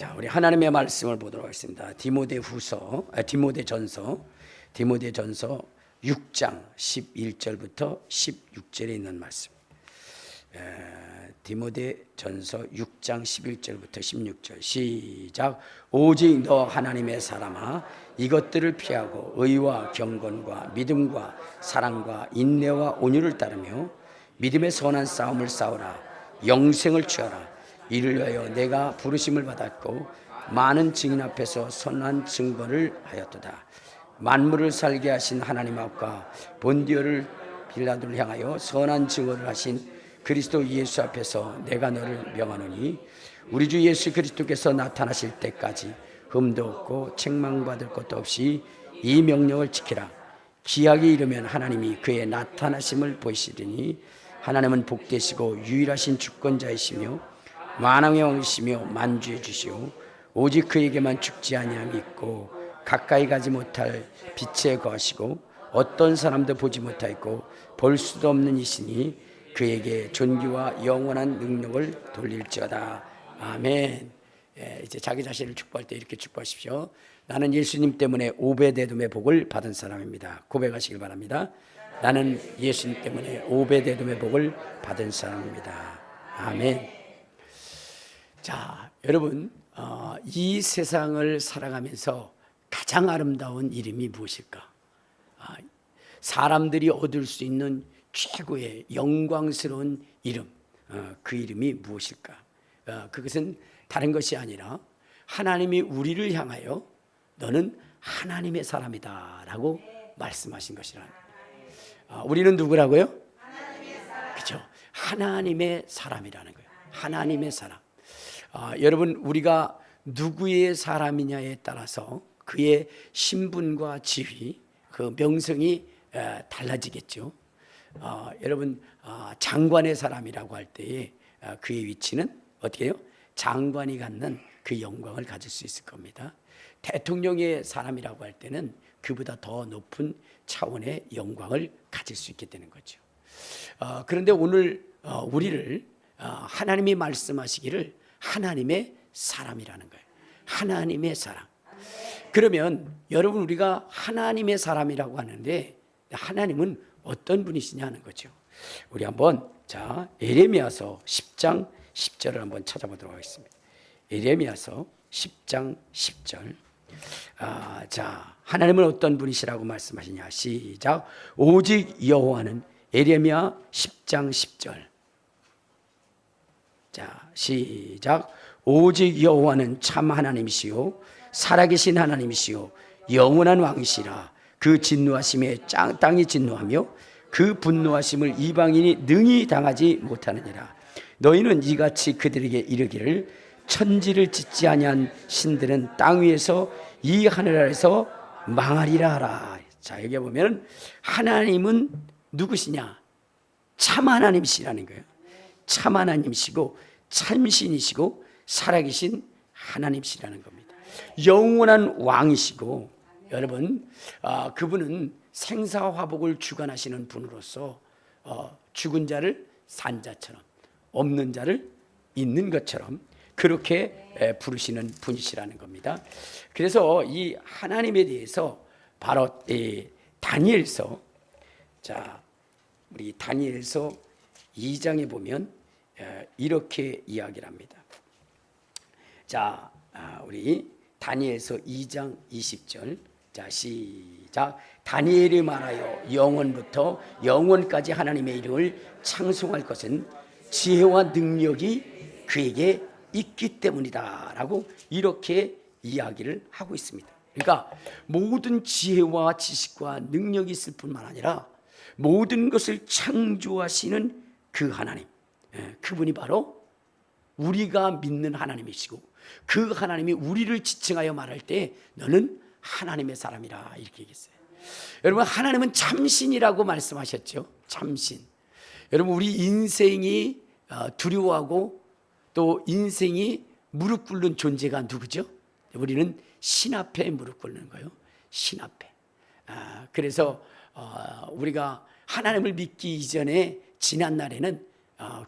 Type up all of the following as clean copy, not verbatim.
자, 우리 하나님의 말씀을 보도록 하겠습니다. 디모데전서 6장 11절부터 16절에 있는 말씀. 디모데전서 6장 11절부터 16절 시작. 오직 너 하나님의 사람아, 이것들을 피하고 의와 경건과 믿음과 사랑과 인내와 온유를 따르며 믿음의 선한 싸움을 싸우라. 영생을 취하라. 이를 위하여 내가 부르심을 받았고 많은 증인 앞에서 선한 증거를 하였도다. 만물을 살게 하신 하나님 앞과 본디오를 빌라도를 향하여 선한 증거를 하신 그리스도 예수 앞에서 내가 너를 명하노니, 우리 주 예수 그리스도께서 나타나실 때까지 흠도 없고 책망받을 것도 없이 이 명령을 지키라. 기약이 이르면 하나님이 그의 나타나심을 보이시리니, 하나님은 복되시고 유일하신 주권자이시며 만왕의 왕이시며 만주의 주시오. 오직 그에게만 죽지 아니함이 있고 가까이 가지 못할 빛에 거하시고 어떤 사람도 보지 못하였고 볼 수도 없는 이시니, 그에게 존귀와 영원한 능력을 돌릴지어다. 아멘. 이제 자기 자신을 축복할 때 이렇게 축복하십시오. 나는 예수님 때문에 오베데돔의 복을 받은 사람입니다. 고백하시길 바랍니다. 나는 예수님 때문에 오베데돔의 복을 받은 사람입니다. 아멘. 자, 여러분, 이 세상을 살아가면서 가장 아름다운 이름이 무엇일까? 사람들이 얻을 수 있는 최고의 영광스러운 이름, 그 이름이 무엇일까? 그것은 다른 것이 아니라 하나님이 우리를 향하여 너는 하나님의 사람이다 라고 말씀하신 것이라. 우리는 누구라고요? 그렇죠. 하나님의 사람이라는 거예요. 하나님의 사람. 여러분, 우리가 누구의 사람이냐에 따라서 그의 신분과 지위, 그 명성이 달라지겠죠. 여러분, 장관의 사람이라고 할 때에 그의 위치는 어떻게 해요? 장관이 갖는 그 영광을 가질 수 있을 겁니다. 대통령의 사람이라고 할 때는 그보다 더 높은 차원의 영광을 가질 수 있게 되는 거죠. 그런데 오늘 우리를 하나님이 말씀하시기를 하나님의 사람이라는 거예요. 하나님의 사람. 그러면 여러분, 우리가 하나님의 사람이라고 하는데 하나님은 어떤 분이시냐 하는 거죠. 우리 한번 에레미야서 10장 10절을 한번 찾아보도록 하겠습니다. 에레미야서 10장 10절. 하나님은 어떤 분이시라고 말씀하시냐. 시작. 오직 여호와는, 에레미야 10장 10절. 시작. 오직 여호와는 참 하나님이시요 살아계신 하나님이시요 영원한 왕이시라. 그 진노하심에 땅이 진노하며 그 분노하심을 이방인이 능히 당하지 못하느니라. 너희는 이같이 그들에게 이르기를, 천지를 짓지 아니한 신들은 땅 위에서 이 하늘 아래서 망하리라 하라. 자, 여기 보면 하나님은 누구시냐? 참 하나님이시라는 거예요. 참 하나님이시고 참신이시고 살아계신 하나님이시라는 겁니다. 영원한 왕이시고, 여러분, 그분은 생사화복을 주관하시는 분으로서 죽은 자를 산 자처럼, 없는 자를 있는 것처럼 그렇게 부르시는 분이시라는 겁니다. 그래서 이 하나님에 대해서 바로 다니엘서, 우리 다니엘서 2장에 보면 이렇게 이야기를 합니다. 우리 다니엘서 2장 20절. 시작. 다니엘이 말하여 영원부터 영원까지 하나님의 이름을 찬송할 것은 지혜와 능력이 그에게 있기 때문이다 라고 이렇게 이야기를 하고 있습니다. 그러니까 모든 지혜와 지식과 능력이 있을 뿐만 아니라 모든 것을 창조하시는 그 하나님, 그분이 바로 우리가 믿는 하나님이시고, 그 하나님이 우리를 지칭하여 말할 때 너는 하나님의 사람이라 이렇게 얘기했어요. 여러분, 하나님은 참신이라고 말씀하셨죠. 참신. 여러분, 우리 인생이 두려워하고 또 인생이 무릎 꿇는 존재가 누구죠? 우리는 신 앞에 무릎 꿇는 거예요. 신 앞에. 그래서 우리가 하나님을 믿기 이전에 지난 날에는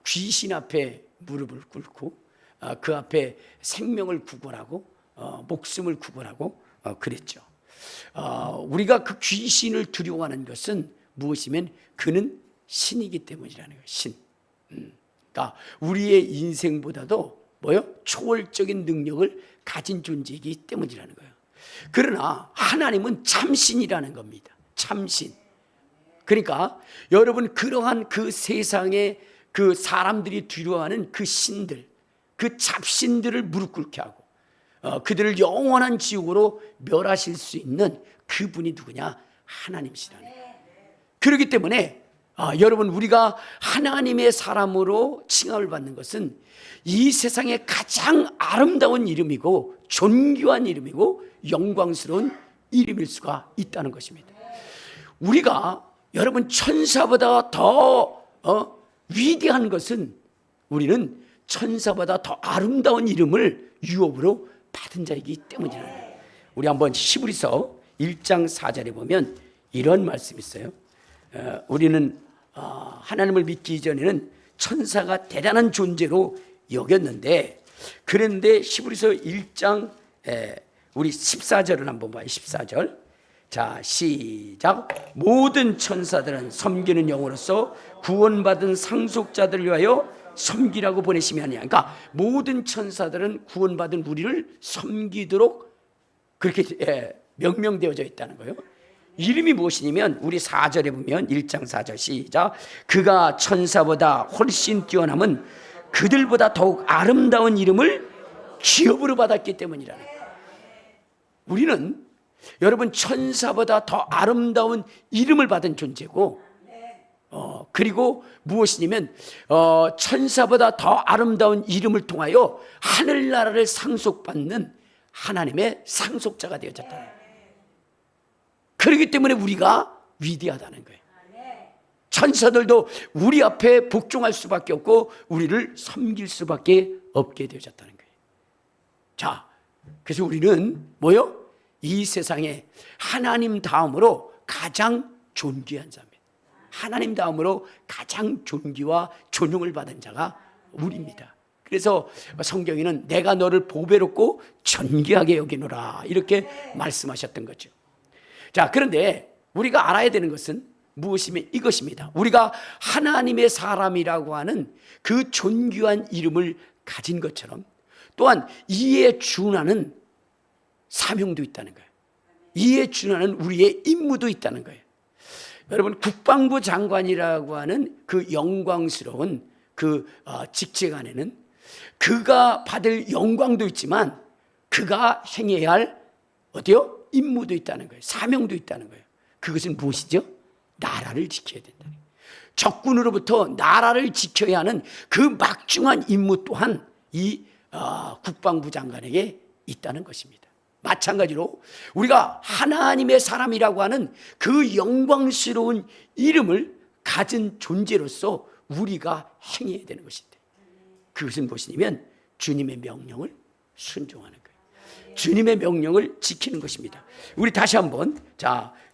귀신 앞에 무릎을 꿇고 그 앞에 생명을 구걸하고 목숨을 구걸하고 그랬죠. 우리가 그 귀신을 두려워하는 것은 무엇이면 그는 신이기 때문이라는 거예요. 신. 그러니까 우리의 인생보다도 뭐요? 초월적인 능력을 가진 존재이기 때문이라는 거예요. 그러나 하나님은 참신이라는 겁니다. 참신. 그러니까 여러분, 그러한 그 세상에 그 사람들이 두려워하는 그 신들, 그 잡신들을 무릎 꿇게 하고 그들을 영원한 지옥으로 멸하실 수 있는 그분이 누구냐? 하나님이시라는 거예요. 그렇기 때문에 여러분, 우리가 하나님의 사람으로 칭함을 받는 것은 이 세상에 가장 아름다운 이름이고 존귀한 이름이고 영광스러운 이름일 수가 있다는 것입니다. 우리가 여러분, 천사보다 더 위대한 것은 우리는 천사보다 더 아름다운 이름을 유업으로 받은 자이기 때문이라는 거예요. 우리 한번 히브리서 1장 4절에 보면 이런 말씀이 있어요. 우리는 하나님을 믿기 이전에는 천사가 대단한 존재로 여겼는데, 그런데 히브리서 1장 우리 14절을 한번 봐요. 14절. 자, 시작. 모든 천사들은 섬기는 영으로서 구원받은 상속자들을 위하여 섬기라고 보내심이 아니야. 그러니까 모든 천사들은 구원받은 우리를 섬기도록 그렇게 명명되어져 있다는 거예요. 이름이 무엇이냐면 우리 4절에 보면 1장 4절 시작. 그가 천사보다 훨씬 뛰어남은 그들보다 더욱 아름다운 이름을 기업으로 받았기 때문이라는 거예요. 우리는 여러분, 천사보다 더 아름다운 이름을 받은 존재고, 그리고 무엇이냐면 천사보다 더 아름다운 이름을 통하여 하늘나라를 상속받는 하나님의 상속자가 되어졌다는 거예요. 그렇기 때문에 우리가 위대하다는 거예요. 천사들도 우리 앞에 복종할 수밖에 없고 우리를 섬길 수밖에 없게 되어졌다는 거예요. 자, 그래서 우리는 뭐요? 이 세상에 하나님 다음으로 가장 존귀한 자입니다. 하나님 다음으로 가장 존귀와 존용을 받은 자가 우리입니다. 그래서 성경에는 내가 너를 보배롭고 존귀하게 여기노라 이렇게 말씀하셨던 거죠. 자, 그런데 우리가 알아야 되는 것은 무엇이면 이것입니다. 우리가 하나님의 사람이라고 하는 그 존귀한 이름을 가진 것처럼 또한 이에 준하는 사명도 있다는 거예요. 이에 준하는 우리의 임무도 있다는 거예요. 여러분, 국방부 장관이라고 하는 그 영광스러운 그 직책 안에는 그가 받을 영광도 있지만 그가 행해야 할 어때요? 임무도 있다는 거예요. 사명도 있다는 거예요. 그것은 무엇이죠? 나라를 지켜야 된다. 적군으로부터 나라를 지켜야 하는 그 막중한 임무 또한 이 국방부 장관에게 있다는 것입니다. 마찬가지로 우리가 하나님의 사람이라고 하는 그 영광스러운 이름을 가진 존재로서 우리가 행해야 되는 것인데, 그것은 무엇이냐면 주님의 명령을 순종하는 거예요. 주님의 명령을 지키는 것입니다. 우리 다시 한번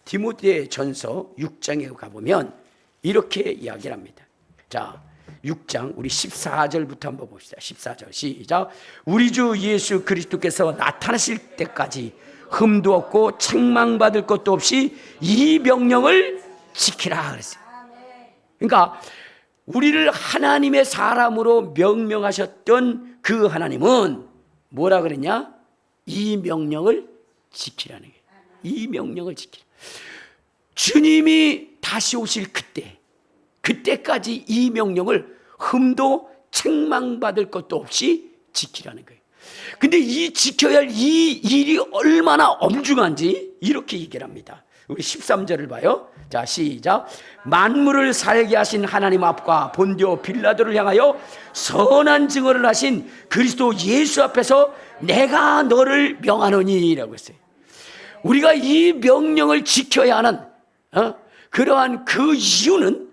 디모데전서 6장에 가보면 이렇게 이야기를 합니다. 자, 6장 우리 14절부터 한번 봅시다. 14절 시작. 우리 주 예수 그리스도께서 나타나실 때까지 흠도 없고 책망받을 것도 없이 이 명령을 지키라 그랬어요. 그러니까 우리를 하나님의 사람으로 명명하셨던 그 하나님은 뭐라 그랬냐? 이 명령을 지키라는 거예요. 이 명령을 지키라. 주님이 다시 오실 그때까지 이 명령을 흠도 책망받을 것도 없이 지키라는 거예요. 근데 이 지켜야 할 이 일이 얼마나 엄중한지 이렇게 얘기를 합니다. 우리 13절을 봐요. 자, 시작. 만물을 살게 하신 하나님 앞과 본디오 빌라도를 향하여 선한 증언을 하신 그리스도 예수 앞에서 내가 너를 명하노니 라고 했어요. 우리가 이 명령을 지켜야 하는 그러한 그 이유는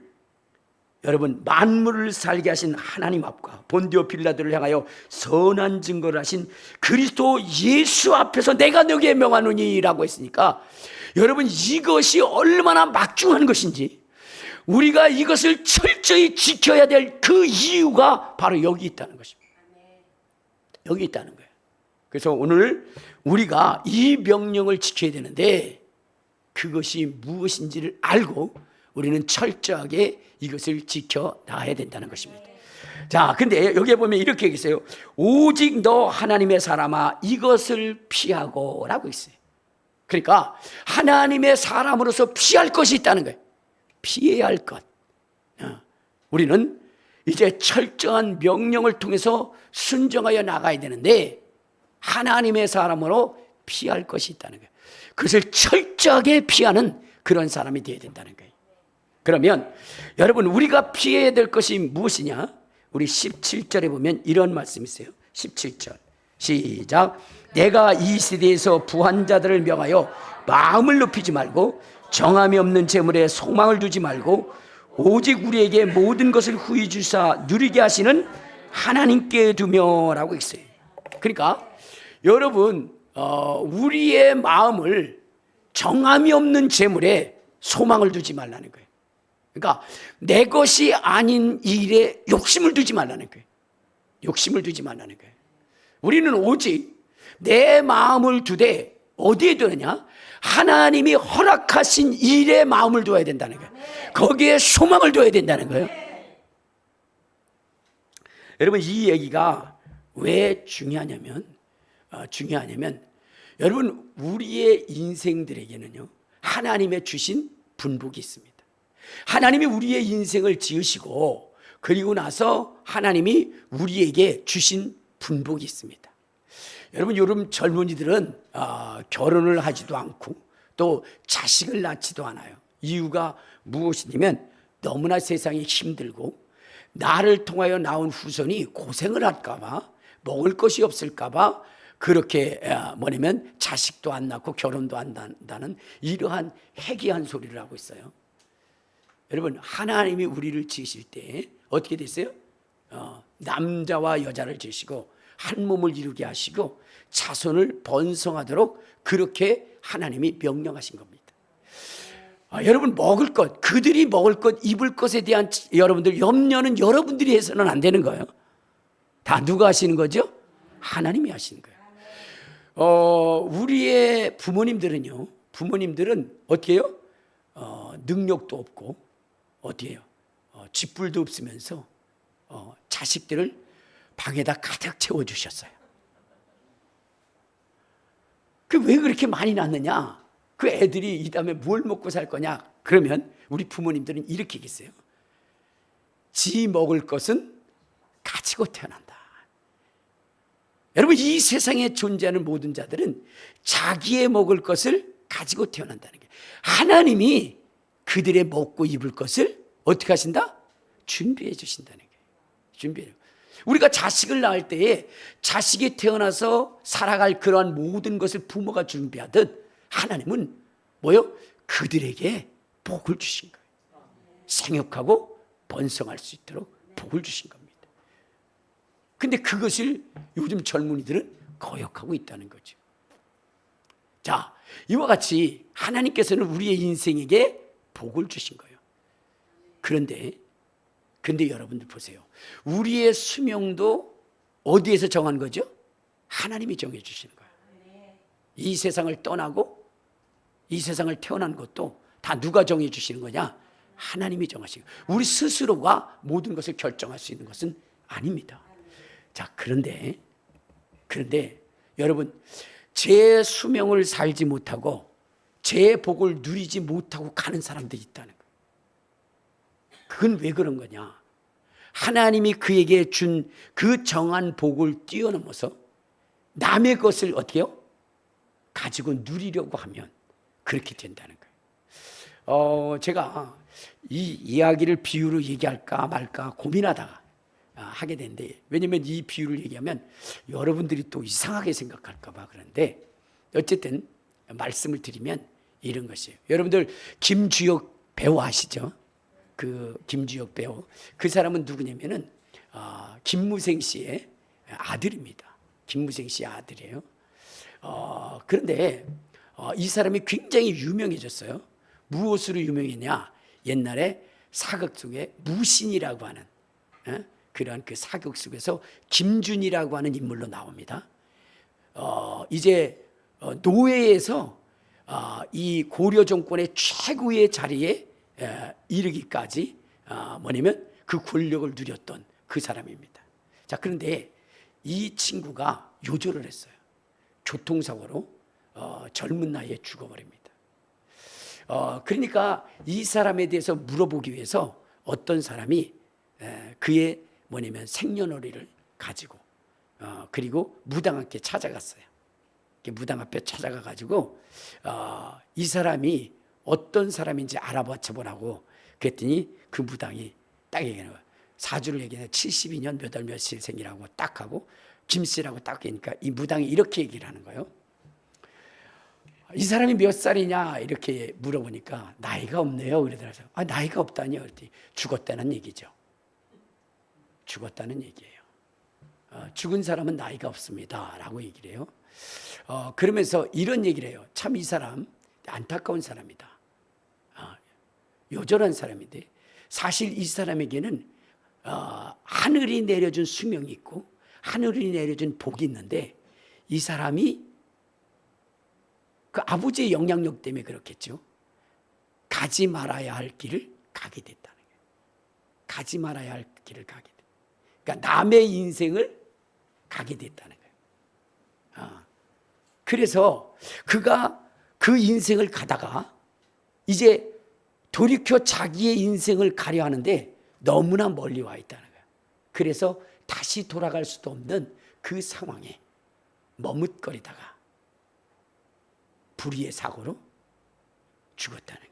여러분, 만물을 살게 하신 하나님 앞과 본디오 빌라도를 향하여 선한 증거를 하신 그리스도 예수 앞에서 내가 너에게 명하노니 라고 했으니까, 여러분, 이것이 얼마나 막중한 것인지 우리가 이것을 철저히 지켜야 될 그 이유가 바로 여기 있다는 것입니다. 여기 있다는 거예요. 그래서 오늘 우리가 이 명령을 지켜야 되는데 그것이 무엇인지를 알고 우리는 철저하게 이것을 지켜 나가야 된다는 것입니다. 자, 근데 여기에 보면 이렇게 얘기했어요. 오직 너 하나님의 사람아 이것을 피하고 라고 있어요. 그러니까 하나님의 사람으로서 피할 것이 있다는 거예요. 피해야 할 것. 우리는 이제 철저한 명령을 통해서 순종하여 나가야 되는데 하나님의 사람으로 피할 것이 있다는 거예요. 그것을 철저하게 피하는 그런 사람이 되어야 된다는 거예요. 그러면 여러분 우리가 피해야 될 것이 무엇이냐? 우리 17절에 보면 이런 말씀이 있어요. 17절 시작. 내가 이 시대에서 부한 자들을 명하여 마음을 높이지 말고 정함이 없는 재물에 소망을 두지 말고 오직 우리에게 모든 것을 후히 주사 누리게 하시는 하나님께 두며라고 있어요. 그러니까 여러분 우리의 마음을 정함이 없는 재물에 소망을 두지 말라는 거예요. 그러니까 내 것이 아닌 일에 욕심을 두지 말라는 거예요. 욕심을 두지 말라는 거예요. 우리는 오직 내 마음을 두되 어디에 두느냐? 하나님이 허락하신 일에 마음을 두어야 된다는 거예요. 거기에 소망을 두어야 된다는 거예요. 여러분 이 얘기가 왜 중요하냐면 여러분 우리의 인생들에게는요 하나님의 주신 분복이 있습니다. 하나님이 우리의 인생을 지으시고 그리고 나서 하나님이 우리에게 주신 분복이 있습니다. 여러분 요즘 젊은이들은 결혼을 하지도 않고 또 자식을 낳지도 않아요. 이유가 무엇이냐면 너무나 세상이 힘들고 나를 통하여 나온 후손이 고생을 할까 봐 먹을 것이 없을까 봐 그렇게 뭐냐면 자식도 안 낳고 결혼도 안 한다는 이러한 해괴한 소리를 하고 있어요. 여러분 하나님이 우리를 지으실 때 어떻게 됐어요? 남자와 여자를 지으시고 한 몸을 이루게 하시고 자손을 번성하도록 그렇게 하나님이 명령하신 겁니다. 여러분 먹을 것, 그들이 먹을 것, 입을 것에 대한 여러분들 염려는 여러분들이 해서는 안 되는 거예요. 다 누가 하시는 거죠? 하나님이 하시는 거예요. 우리의 부모님들은 어떻게 해요? 능력도 없고 어떻게 해요? 쥐뿔도 없으면서 자식들을 방에다 가득 채워주셨어요. 그 왜 그렇게 많이 낳느냐? 그 애들이 이 다음에 뭘 먹고 살 거냐? 그러면 우리 부모님들은 이렇게 얘기했어요. 지 먹을 것은 가지고 태어난다. 여러분 이 세상에 존재하는 모든 자들은 자기의 먹을 것을 가지고 태어난다는 거예요. 하나님이 그들의 먹고 입을 것을 어떻게 하신다? 준비해 주신다는 거예요. 준비해요. 우리가 자식을 낳을 때에 자식이 태어나서 살아갈 그러한 모든 것을 부모가 준비하듯 하나님은 뭐요? 그들에게 복을 주신 거예요. 생육하고 번성할 수 있도록 복을 주신 겁니다. 근데 그것을 요즘 젊은이들은 거역하고 있다는 거죠. 자, 이와 같이 하나님께서는 우리의 인생에게 복을 주신 거예요. 그런데 여러분들 보세요. 우리의 수명도 어디에서 정한 거죠? 하나님이 정해 주시는 거예요. 이 세상을 떠나고 이 세상을 태어난 것도 다 누가 정해 주시는 거냐? 하나님이 정하시는 거예요. 우리 스스로가 모든 것을 결정할 수 있는 것은 아닙니다. 자, 그런데 여러분 제 수명을 살지 못하고 제 복을 누리지 못하고 가는 사람들이 있다는 거예요. 그건 왜 그런 거냐? 하나님이 그에게 준 그 정한 복을 뛰어넘어서 남의 것을 어떻게 해요? 가지고 누리려고 하면 그렇게 된다는 거예요. 제가 이 이야기를 비유로 얘기할까 말까 고민하다가 하게 되는데, 왜냐하면 이 비유를 얘기하면 여러분들이 또 이상하게 생각할까 봐 그런데 어쨌든 말씀을 드리면 이런 것이에요. 여러분들 김주혁 배우 아시죠? 그 김주혁 배우, 그 사람은 누구냐면은 김무생 씨의 아들입니다. 김무생 씨의 아들이에요. 그런데 이 사람이 굉장히 유명해졌어요. 무엇으로 유명했냐? 옛날에 사극 속에 무신이라고 하는 그러한 그 사극 속에서 김준이라고 하는 인물로 나옵니다. 이제 노예에서 이 고려 정권의 최고의 자리에 이르기까지 뭐냐면 그 권력을 누렸던 그 사람입니다. 자, 그런데 이 친구가 요절을 했어요. 교통사고로 젊은 나이에 죽어버립니다. 그러니까 이 사람에 대해서 물어보기 위해서 어떤 사람이 그의 뭐냐면 생년월일을 가지고 그리고 무당 앞에 찾아갔어요. 무당 앞에 찾아가 가지고 이 사람이 어떤 사람인지 알아봐 보라고 그랬더니 그 무당이 딱 얘기하는 거예요. 사주를 얘기해 72년 몇 월 며칠 생이라고 딱 하고 김씨라고 딱 하니까 이 무당이 이렇게 얘기를 하는 거예요. 이 사람이 몇 살이냐 이렇게 물어보니까 나이가 없네요. 그러더라고요. 나이가 없다니요. 그랬더니 죽었다는 얘기죠. 죽었다는 얘기예요. 죽은 사람은 나이가 없습니다 라고 얘기를 해요. 그러면서 이런 얘기를 해요. 참 이 사람 안타까운 사람이다. 요절한 사람인데 사실 이 사람에게는 하늘이 내려준 수명이 있고 하늘이 내려준 복이 있는데 이 사람이 그 아버지의 영향력 때문에 그렇겠죠. 가지 말아야 할 길을 가게 됐다는 거예요. 가지 말아야 할 길을 가게 됐다. 그러니까 남의 인생을 가게 됐다는 거예요. 그래서 그가 그 인생을 가다가 이제 돌이켜 자기의 인생을 가려 하는데 너무나 멀리 와 있다는 거예요. 그래서 다시 돌아갈 수도 없는 그 상황에 머뭇거리다가 불의의 사고로 죽었다는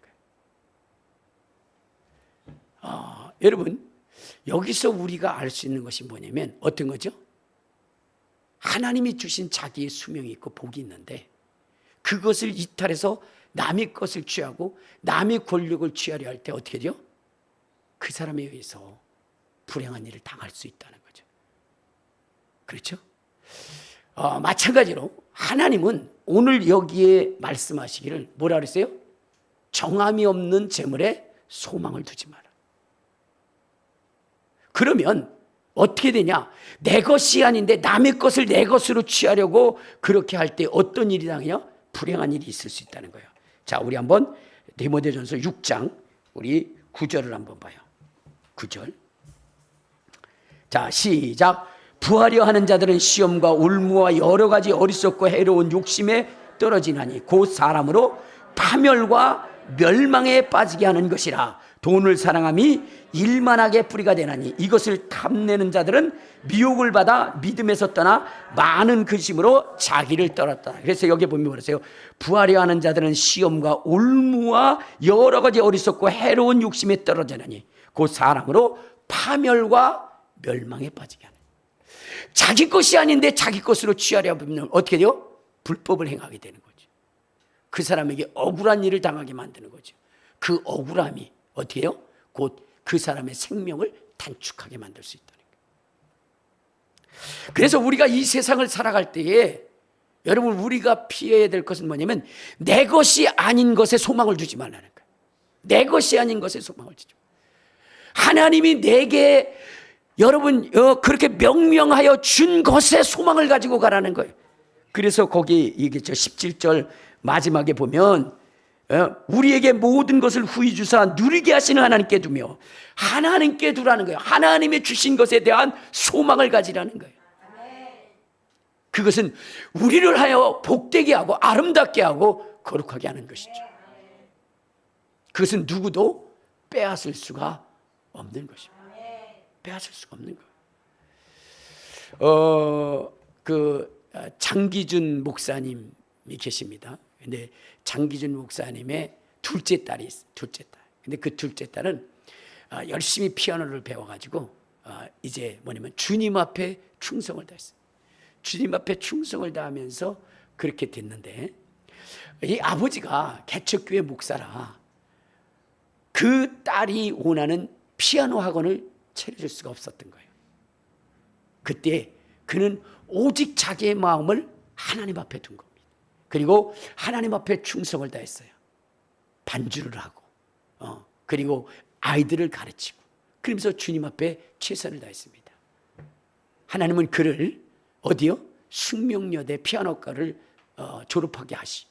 거예요. 여러분, 여기서 우리가 알 수 있는 것이 뭐냐면 어떤 거죠? 하나님이 주신 자기의 수명이 있고 복이 있는데 그것을 이탈해서 남의 것을 취하고 남의 권력을 취하려 할 때 어떻게 돼요? 그 사람에 의해서 불행한 일을 당할 수 있다는 거죠. 그렇죠? 마찬가지로 하나님은 오늘 여기에 말씀하시기를 뭐라 그랬어요? 정함이 없는 재물에 소망을 두지 마라. 그러면 어떻게 되냐? 내 것이 아닌데 남의 것을 내 것으로 취하려고 그렇게 할 때 어떤 일이 당해요? 불행한 일이 있을 수 있다는 거예요. 자, 우리 한번 디모데전서 6장 우리 9절을 한번 봐요. 9절. 자, 시작. 부하려 하는 자들은 시험과 울무와 여러 가지 어리석고 해로운 욕심에 떨어지나니 곧 사람으로 파멸과 멸망에 빠지게 하는 것이라. 돈을 사랑함이 일만하게 뿌리가 되나니 이것을 탐내는 자들은 미혹을 받아 믿음에서 떠나 많은 근심으로 자기를 떨었다. 그래서 여기 보면 뭐랬어요? 부하려 하는 자들은 시험과 올무와 여러 가지 어리석고 해로운 욕심에 떨어지나니 곧 사람으로 파멸과 멸망에 빠지게 하는. 자기 것이 아닌데 자기 것으로 취하려 하면 어떻게 돼요? 불법을 행하게 되는 거죠. 그 사람에게 억울한 일을 당하게 만드는 거죠. 그 억울함이 어떻게 해요? 곧 그 사람의 생명을 단축하게 만들 수 있다는 거예요. 그래서 우리가 이 세상을 살아갈 때에 여러분 우리가 피해야 될 것은 뭐냐면 내 것이 아닌 것에 소망을 두지 말라는 거예요. 내 것이 아닌 것에 소망을 두지 말라. 하나님이 내게 여러분 그렇게 명명하여 준 것에 소망을 가지고 가라는 거예요. 그래서 거기 이게 17절 마지막에 보면 우리에게 모든 것을 후히 주사 누리게 하시는 하나님께 두며 하나님께 두라는 거예요. 하나님이 주신 것에 대한 소망을 가지라는 거예요. 그것은 우리를 하여 복되게 하고 아름답게 하고 거룩하게 하는 것이죠. 그것은 누구도 빼앗을 수가 없는 것입니다. 빼앗을 수가 없는 거예요. 장기준 목사님이 계십니다. 근데 장기준 목사님의 둘째 딸이 있어요. 둘째 딸. 근데 그 둘째 딸은 열심히 피아노를 배워가지고 이제 뭐냐면 주님 앞에 충성을 다했어요. 주님 앞에 충성을 다하면서 그렇게 됐는데 이 아버지가 개척교회 목사라 그 딸이 원하는 피아노 학원을 차려줄 수가 없었던 거예요. 그때 그는 오직 자기의 마음을 하나님 앞에 둔 겁니다. 그리고 하나님 앞에 충성을 다했어요. 반주를 하고 그리고 아이들을 가르치고 그러면서 주님 앞에 최선을 다했습니다. 하나님은 그를 어디요? 숙명여대 피아노과를 졸업하게 하시.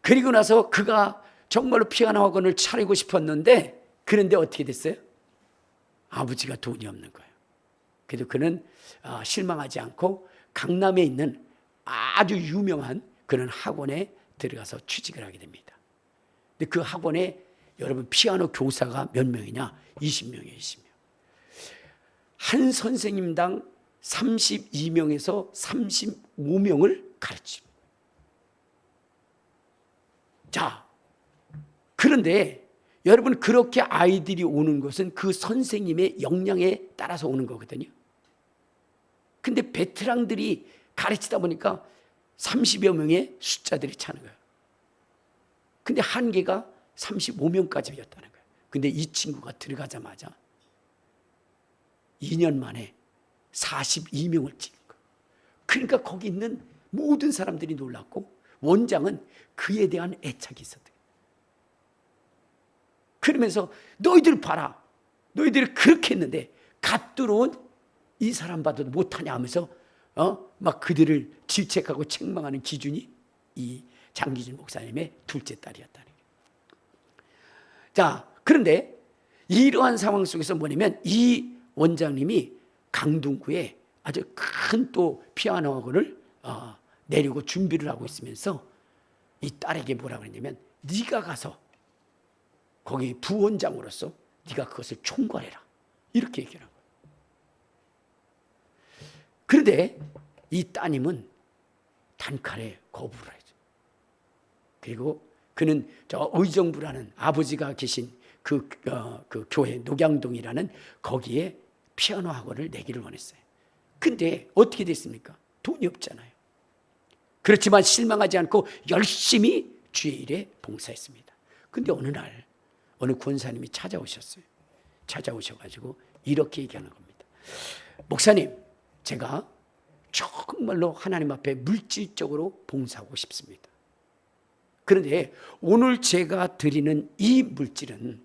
그리고 나서 그가 정말로 피아노 학원을 차리고 싶었는데, 그런데 어떻게 됐어요? 아버지가 돈이 없는 거예요. 그래도 그는 실망하지 않고 강남에 있는 아주 유명한 그런 학원에 들어가서 취직을 하게 됩니다. 근데 그 학원에 여러분 피아노 교사가 몇 명이냐? 20명이에요. 20명. 한 선생님당 32명에서 35명을 가르칩니다. 자, 그런데 여러분 그렇게 아이들이 오는 것은 그 선생님의 역량에 따라서 오는 거거든요. 근데 베테랑들이 가르치다 보니까 30여 명의 숫자들이 차는 거예요. 근데 한계가 35명까지였다는 거예요. 근데 이 친구가 들어가자마자 2년 만에 42명을 찍은 거예요. 그러니까 거기 있는 모든 사람들이 놀랐고 원장은 그에 대한 애착이 있었대요. 그러면서 너희들 봐라. 너희들이 그렇게 했는데 갓 들어온 이 사람 봐도 못하냐 하면서 막 그들을 질책하고 책망하는 기준이 이 장기준 목사님의 둘째 딸이었다는 거예요. 자, 그런데 이러한 상황 속에서 뭐냐면 이 원장님이 강동구에 아주 큰 또 피아노 학원을 내려고 준비를 하고 있으면서 이 딸에게 뭐라고 했냐면 네가 가서 거기 부원장으로서 네가 그것을 총괄해라. 이렇게 얘기를 한 거예요. 그런데 이 따님은 단칼에 거부를 하죠. 그리고 그는 저 의정부라는 아버지가 계신 그 교회 녹양동이라는 거기에 피아노 학원을 내기를 원했어요. 근데 어떻게 됐습니까? 돈이 없잖아요. 그렇지만 실망하지 않고 열심히 주의 일에 봉사했습니다. 근데 어느 날 어느 권사님이 찾아오셨어요. 찾아오셔가지고 이렇게 얘기하는 겁니다. 목사님, 제가 정말로 하나님 앞에 물질적으로 봉사하고 싶습니다. 그런데 오늘 제가 드리는 이 물질은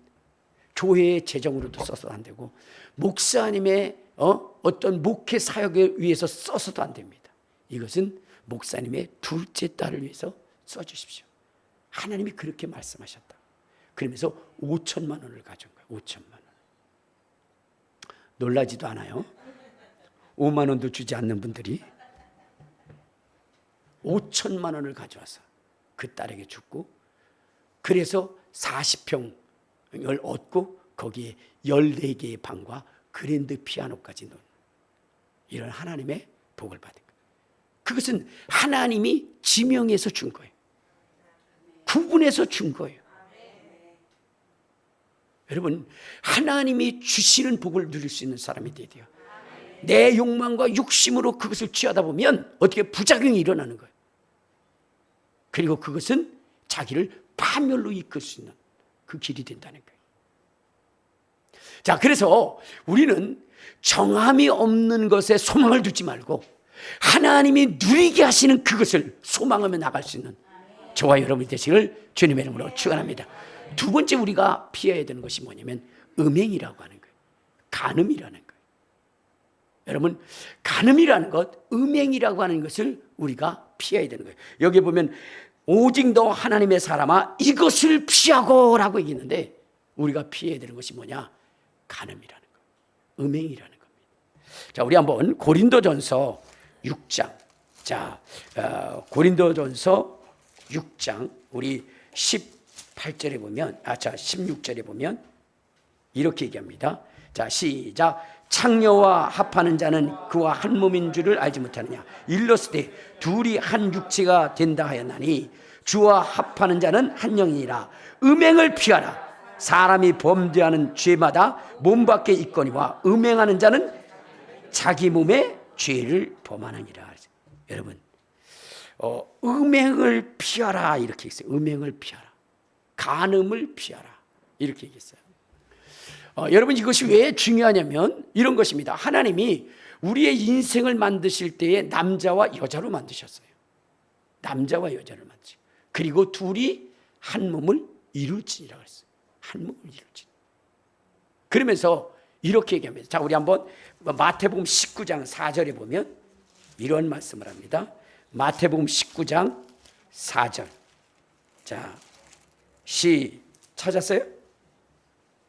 교회의 재정으로도 써서도 안 되고 목사님의 어떤 목회 사역에 위해서 써서도 안 됩니다. 이것은 목사님의 둘째 딸을 위해서 써주십시오. 하나님이 그렇게 말씀하셨다. 그러면서 5천만 원을 가져온 거예요. 5천만 원. 놀라지도 않아요. 5만 원도 주지 않는 분들이 5천만 원을 가져와서 그 딸에게 줬고, 그래서 40평을 얻고 거기에 14개의 방과 그랜드 피아노까지 넣은 이런 하나님의 복을 받은 거예요. 그것은 하나님이 지명해서 준 거예요. 구분해서 준 거예요. 여러분, 하나님이 주시는 복을 누릴 수 있는 사람이 돼야 돼요. 내 욕망과 욕심으로 그것을 취하다 보면 어떻게 부작용이 일어나는 거예요. 그리고 그것은 자기를 파멸로 이끌 수 있는 그 길이 된다는 거예요. 자, 그래서 우리는 정함이 없는 것에 소망을 두지 말고 하나님이 누리게 하시는 그것을 소망하며 나갈 수 있는 저와 여러분이 되시기를 주님의 이름으로 축원합니다. 두 번째 우리가 피해야 되는 것이 뭐냐면 음행이라고 하는 거예요. 간음이라는 거예요. 여러분, 간음이라는 것, 음행이라고 하는 것을 우리가 피해야 되는 거예요. 여기 보면 오직 너 하나님의 사람아 이것을 피하고 라고 얘기했는데 우리가 피해야 되는 것이 뭐냐? 간음이라는 거예요. 음행이라는 겁니다. 자, 우리 한번 고린도전서 6장. 자, 고린도전서 6장 우리 18절에 보면 16절에 보면 이렇게 얘기합니다. 자, 시작. 창녀와 합하는 자는 그와 한 몸인 줄을 알지 못하느냐. 일렀으되 둘이 한 육체가 된다 하였나니 주와 합하는 자는 한 영이니라. 음행을 피하라. 사람이 범죄하는 죄마다 몸 밖에 있거니와 음행하는 자는 자기 몸에 죄를 범하느니라. 여러분, 음행을 피하라 이렇게 했어요. 음행을 피하라. 간음을 피하라 이렇게 얘기했어요. 여러분, 이것이 왜 중요하냐면 이런 것입니다. 하나님이 우리의 인생을 만드실 때에 남자와 여자로 만드셨어요. 남자와 여자를 만드시고 그리고 둘이 한 몸을 이룰지니라 그랬어요. 한 몸을 이룰지. 그러면서 이렇게 얘기합니다. 자, 우리 한번 마태복음 19장 4절에 보면 이런 말씀을 합니다. 마태복음 19장 4절. 자, 찾았어요?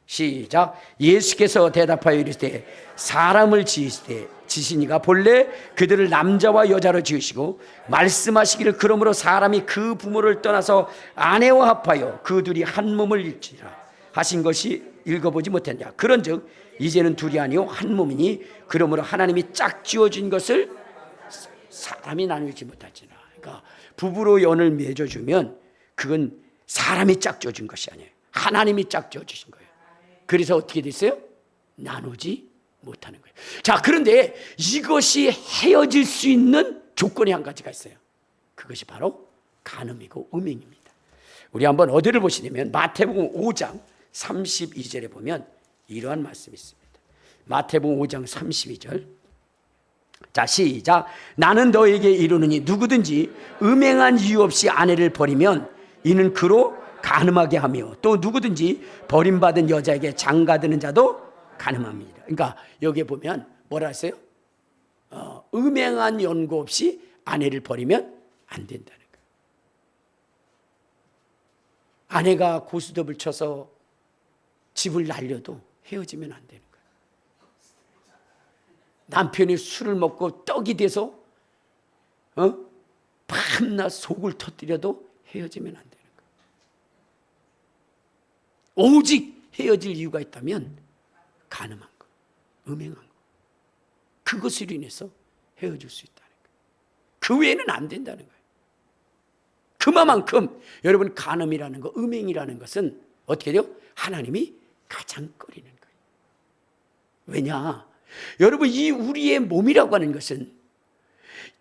시작. 예수께서 대답하여 이르시되 사람을 지시니가 본래 그들을 남자와 여자로 지으시고 말씀하시기를 그러므로 사람이 그 부모를 떠나서 아내와 합하여 그 둘이 한 몸을 일지라 하신 것이 읽어보지 못했냐. 그런즉 이제는 둘이 아니요 한 몸이니 그러므로 하나님이 짝 지어준 것을 사람이 나누지 못하지나. 그러니까 부부로 연을 맺어주면 그건 사람이 짝 지어준 것이 아니에요. 하나님이 짝 지어주신 거예요. 그래서 어떻게 됐어요? 나누지 못하는 거예요. 자, 그런데 이것이 헤어질 수 있는 조건이 한 가지가 있어요. 그것이 바로 간음이고 음행입니다. 우리 한번 어디를 보시냐면 마태복음 5장 32절에 보면 이러한 말씀이 있습니다. 마태복음 5장 32절. 자, 시작. 나는 너에게 이르노니 누구든지 음행한 이유 없이 아내를 버리면 이는 그로 간음하게 하며 또 누구든지 버림받은 여자에게 장가드는 자도 간음합니다. 그러니까 여기에 보면 뭐라 했어요? 음행한 연고 없이 아내를 버리면 안 된다는 거예요. 아내가 고스톱을 쳐서 집을 날려도 헤어지면 안 되는 거예요. 남편이 술을 먹고 떡이 돼서 밤낮 속을 터뜨려도 헤어지면 안 되는 거예요. 오직 헤어질 이유가 있다면 간음한 거, 음행한 거, 그것으로 인해서 헤어질 수 있다는 거예요. 그 외에는 안 된다는 거예요. 그만큼 여러분 간음이라는 거, 음행이라는 것은 어떻게 돼요? 하나님이 가장 꺼리는 거예요. 왜냐? 여러분 이 우리의 몸이라고 하는 것은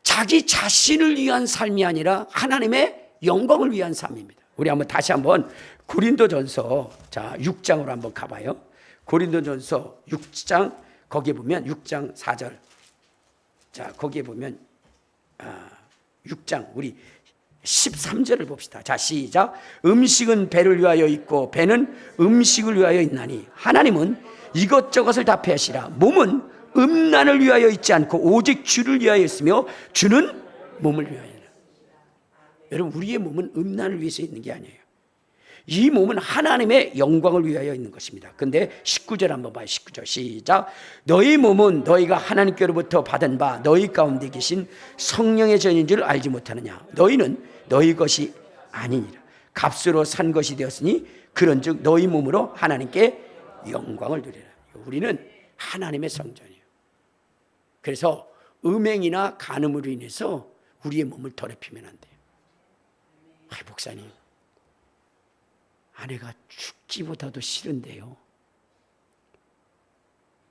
자기 자신을 위한 삶이 아니라 하나님의 영광을 위한 삶입니다. 우리 한번 다시 한번 고린도전서 6장으로 한번 가봐요. 고린도전서 6장 거기에 보면 6장 4절. 자, 거기에 보면 6장 우리 13절을 봅시다. 자, 시작. 음식은 배를 위하여 있고 배는 음식을 위하여 있나니 하나님은 이것저것을 다 폐하시라. 몸은 음란을 위하여 있지 않고 오직 주를 위하여 있으며 주는 몸을 위하여. 여러분 우리의 몸은 음란을 위해서 있는 게 아니에요. 이 몸은 하나님의 영광을 위하여 있는 것입니다. 근데 19절 한번 봐요. 19절 시작. 너희 몸은 너희가 하나님께로부터 받은 바 너희 가운데 계신 성령의 전인 줄 알지 못하느냐. 너희는 너희 것이 아니니라. 값으로 산 것이 되었으니 그런즉 너희 몸으로 하나님께 영광을 누리라. 우리는 하나님의 성전이에요. 그래서 음행이나 간음으로 인해서 우리의 몸을 더럽히면 안 돼요. 목사님, 아내가 죽기보다도 싫은데요.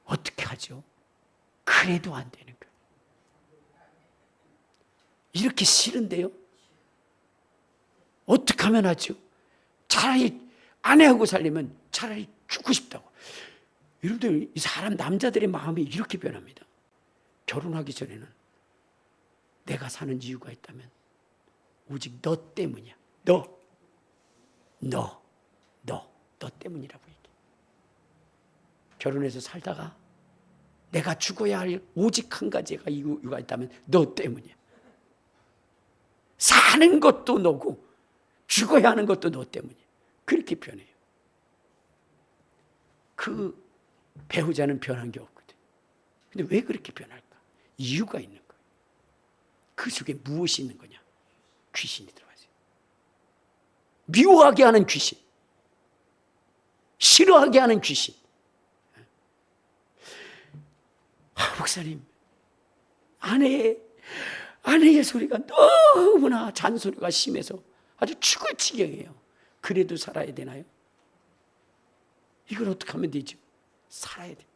어떻게 하죠? 그래도 안 되는 거예요. 이렇게 싫은데요. 어떻게 하면 하죠? 차라리 아내하고 살려면 차라리 죽고 싶다고. 여러분들 이 사람 남자들의 마음이 이렇게 변합니다. 결혼하기 전에는 내가 사는 이유가 있다면 오직 너 때문이야. 너 때문이라고 얘기해. 결혼해서 살다가 내가 죽어야 할 오직 한 가지가 이유가 있다면 너 때문이야. 사는 것도 너고 죽어야 하는 것도 너 때문이야. 그렇게 변해요. 그 배우자는 변한 게 없거든. 근데 왜 그렇게 변할까? 이유가 있는 거예요. 그 속에 무엇이 있는 거냐? 귀신이 들어가세요. 미워하게 하는 귀신, 싫어하게 하는 귀신. 목사님, 아내의 소리가 너무나 잔소리가 심해서 아주 죽을 지경이에요. 그래도 살아야 되나요? 이걸 어떻게 하면 되죠? 살아야 됩니다.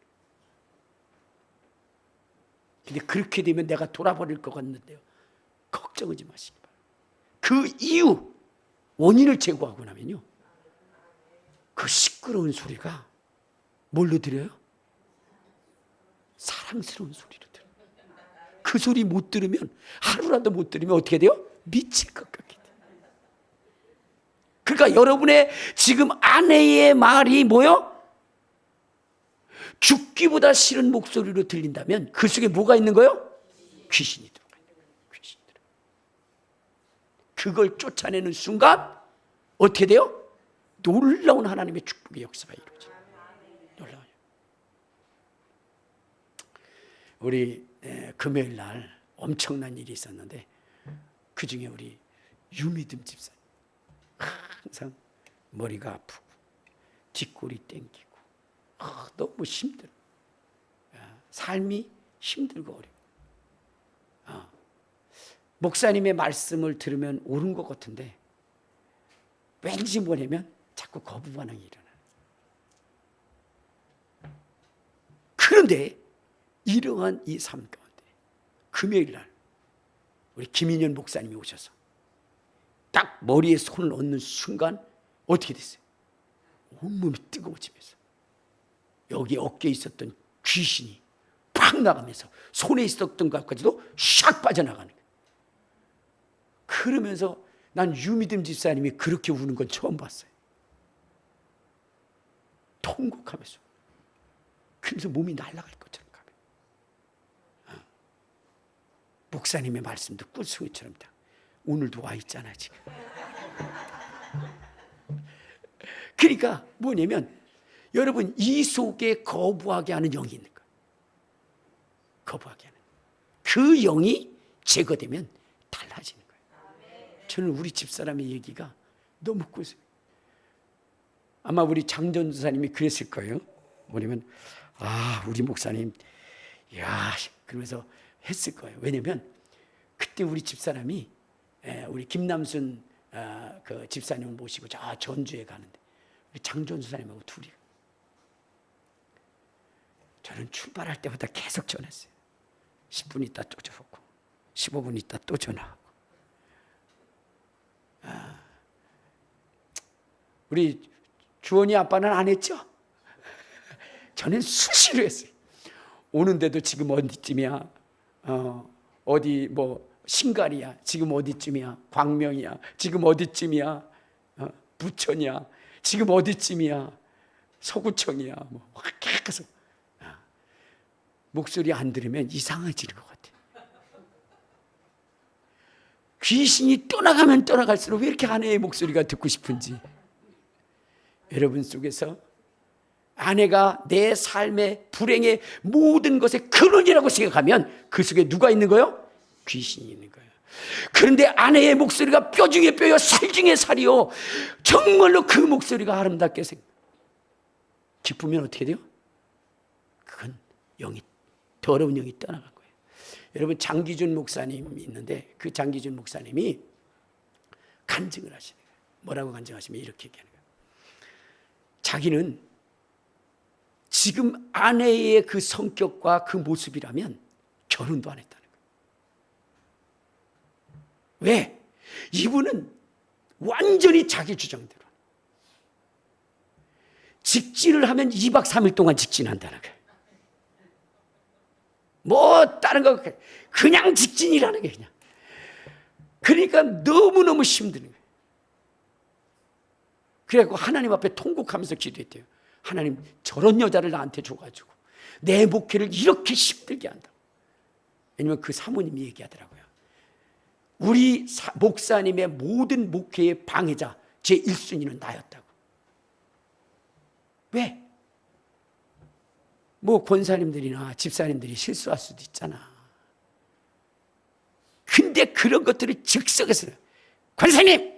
근데 그렇게 되면 내가 돌아버릴 것 같는데요. 걱정하지 마시기 바랍니다. 그 이유, 원인을 제거하고 나면요. 그 시끄러운 소리가 뭘로 들려요? 사랑스러운 소리로 들려요. 그 소리 못 들으면, 하루라도 못 들으면 어떻게 돼요? 미칠 것 같게 돼요. 그러니까 여러분의 지금 아내의 말이 뭐요? 죽기보다 싫은 목소리로 들린다면 그 속에 뭐가 있는 거예요? 귀신이 들어가 있는 거예요. 귀신이 들어가. 그걸 쫓아내는 순간 어떻게 돼요? 놀라운 하나님의 축복의 역사가 이루어져요. 놀라워요. 우리 금요일 날 엄청난 일이 있었는데 그 중에 우리 유미듬 집사님 항상 머리가 아프고 뒷골이 땡기고 너무 힘들어. 삶이 힘들고 어려워. 목사님의 말씀을 들으면 옳은 것 같은데 왠지 뭐냐면 자꾸 거부 반응이 일어나요. 그런데 이러한 이 삶 가운데 금요일 날 우리 김인현 목사님이 오셔서 딱 머리에 손을 얹는 순간 어떻게 됐어요? 온몸이 뜨거워지면서 여기 어깨에 있었던 귀신이 팍 나가면서 손에 있었던 것까지도 샥 빠져나가는 거예요. 그러면서 난 유미듬 집사님이 그렇게 우는 건 처음 봤어요. 통곡하면서. 그래서 몸이 날아갈 것처럼 가면. 목사님의 말씀도 꿀송이처럼 다. 오늘도 와 있잖아 지금. 그러니까 뭐냐면 여러분 이 속에 거부하게 하는 영이 있는 거예요. 거부하게 하는. 그 영이 제거되면 달라지는 거예요. 저는 우리 집사람의 얘기가 너무 꿀송이. 아마 우리 장전사님이 그랬을 거예요. 뭐냐면 우리 목사님 그러면서 했을 거예요. 왜냐면 그때 우리 집사람이 우리 김남순 그 집사님을 모시고 저 전주에 가는데 우리 장전사님하고 둘이 저는 출발할 때마다 계속 전했어요. 10분 있다 또 전하고 15분 있다 또 전화하고 우리 주원이 아빠는 안 했죠? 저는 수시로 했어요. 오는데도 지금 어디쯤이야? 어디 뭐 신갈이야? 지금 어디쯤이야? 광명이야? 지금 어디쯤이야? 부천이야? 지금 어디쯤이야? 서구청이야? 뭐 계속 목소리 안 들으면 이상해지는 것 같아. 귀신이 떠나가면 떠나갈수록 왜 이렇게 아내의 목소리가 듣고 싶은지. 여러분 속에서 아내가 내 삶의 불행의 모든 것의 근원이라고 생각하면 그 속에 누가 있는 거예요? 귀신이 있는 거예요. 그런데 아내의 목소리가 뼈 중에 뼈요 살 중에 살이요 정말로 그 목소리가 아름답게 기쁘면 어떻게 돼요? 그건 영이 더러운 영이 떠나간 거예요. 여러분 장기준 목사님이 있는데 그 장기준 목사님이 간증을 하시는 거예요. 뭐라고 간증하시면 이렇게 얘기하는 거예요. 자기는 지금 아내의 그 성격과 그 모습이라면 결혼도 안 했다는 거예요. 왜? 이분은 완전히 자기 주장대로 직진을 하면 2박 3일 동안 직진한다는 거예요. 뭐 다른 거 그냥 직진이라는 게 그냥. 그러니까 너무너무 힘드는 거예요. 그래갖고 하나님 앞에 통곡하면서 기도했대요. 하나님 저런 여자를 나한테 줘가지고 내 목회를 이렇게 힘들게 한다. 왜냐면 그 사모님이 얘기하더라고요. 우리 목사님의 모든 목회의 방해자 제 1순위는 나였다고. 왜? 뭐 권사님들이나 집사님들이 실수할 수도 있잖아. 근데 그런 것들을 즉석에서 관사님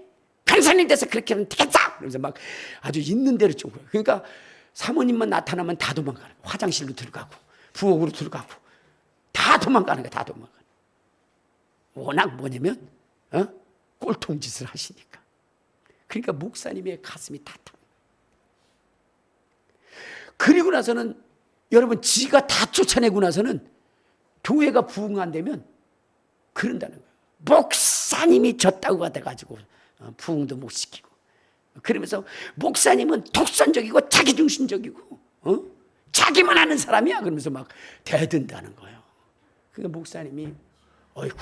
돼서 그렇게 하면 되겠다! 그러면서 막 아주 있는 대로 좀. 그러니까 사모님만 나타나면 다 도망가는 거야. 화장실로 들어가고 부엌으로 들어가고 다 도망가는 거야. 다 도망가는 거야. 워낙 뭐냐면 꼴통짓을 하시니까. 그러니까 목사님의 가슴이 다 타. 그리고 나서는 여러분 지가 다 쫓아내고 나서는 교회가 부흥 안 되면 그런다는 거예요. 목사님이 졌다고 해가지고 부흥도 못 시키고 그러면서 목사님은 독선적이고 자기중심적이고 자기만 아는 사람이야 그러면서 막 대든다는 거예요. 그러니까 목사님이 어이구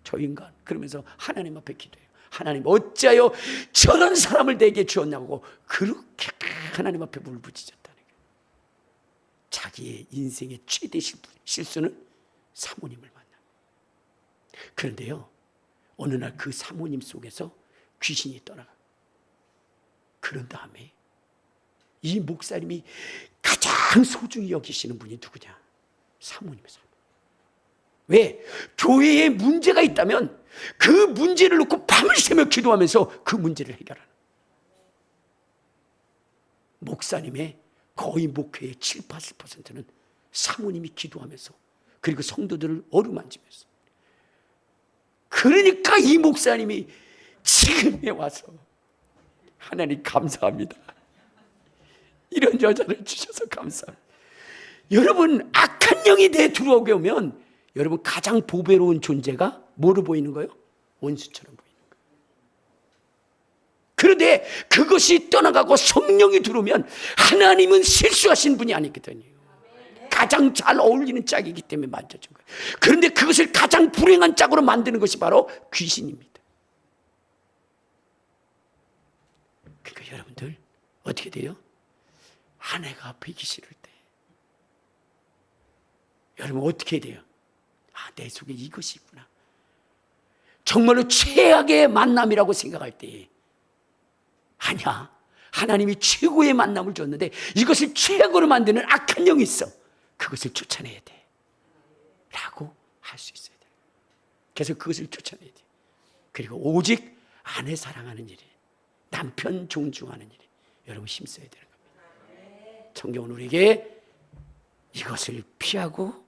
저 인간 그러면서 하나님 앞에 기도해요. 하나님 어찌하여 저런 사람을 내게 주었냐고 그렇게 하나님 앞에 울부짖었다는 거예요. 자기의 인생의 최대 실수는 사모님을 만나. 그런데요, 어느 날 그 사모님 속에서 귀신이 떠나가. 그런 다음에 이 목사님이 가장 소중히 여기시는 분이 누구냐? 사모님의 사모. 왜? 교회에 문제가 있다면 그 문제를 놓고 밤을 새며 기도하면서 그 문제를 해결하는. 목사님의 거의 목회의 7, 80%는 사모님이 기도하면서, 그리고 성도들을 어루만지면서. 그러니까 이 목사님이 지금에 와서 하나님 감사합니다, 이런 여자를 주셔서 감사합니다. 여러분, 악한 영이 내 들어오게 오면 여러분 가장 보배로운 존재가 뭐로 보이는 거예요? 원수처럼 보이는 거예요. 그런데 그것이 떠나가고 성령이 들어오면 하나님은 실수하신 분이 아니거든요. 가장 잘 어울리는 짝이기 때문에 만져준 거예요. 그런데 그것을 가장 불행한 짝으로 만드는 것이 바로 귀신입니다. 그러니까 여러분들 어떻게 돼요? 아내가 뵈기 싫을 때 여러분 어떻게 돼요? 아, 내 속에 이것이 있구나. 정말로 최악의 만남이라고 생각할 때, 아니야, 하나님이 최고의 만남을 줬는데 이것을 최악으로 만드는 악한 영이 있어. 그것을 쫓아내야 돼 라고 할 수 있어야 돼. 그래서 그것을 쫓아내야 돼. 그리고 오직 아내 사랑하는 일에, 남편 존중하는 일에 여러분 힘써야 되는 겁니다. 성경은 우리에게 이것을 피하고